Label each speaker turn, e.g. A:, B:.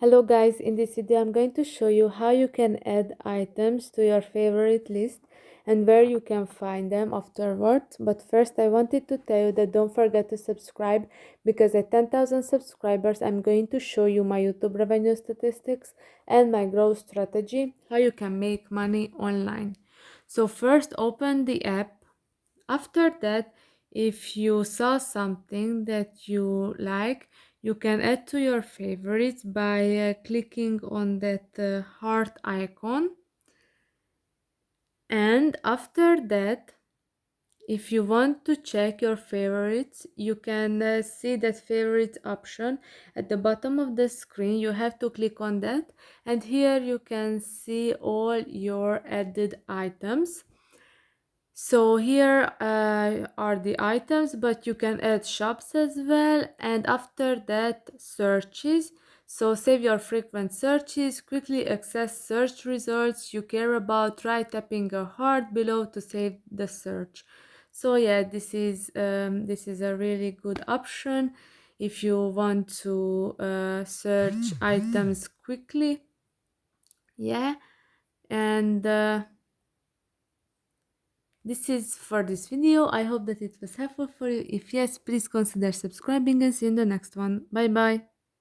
A: Hello guys, in this video I'm going to show you how you can add items to your favorite list and where you can find them afterwards. But first I wanted to tell you that don't forget to subscribe, because at 10,000 subscribers I'm going to show you my YouTube revenue statistics and my growth strategy, how you can make money online. So first open the app. After that, if you saw something that you like, you can add to your favorites by clicking on that heart icon. And after that, if you want to check your favorites, you can see that favorite option at the bottom of the screen. You have to click on that, and here you can see all your added items. So here are the items, but you can add shops as well. And after that, searches. So save your frequent searches, quickly access search results you care about. Try tapping a heart below to save the search. So yeah, this is a really good option if you want to search items quickly. Yeah, and this is for this video. I hope that it was helpful for you. If yes, please consider subscribing and see you in the next one. Bye bye.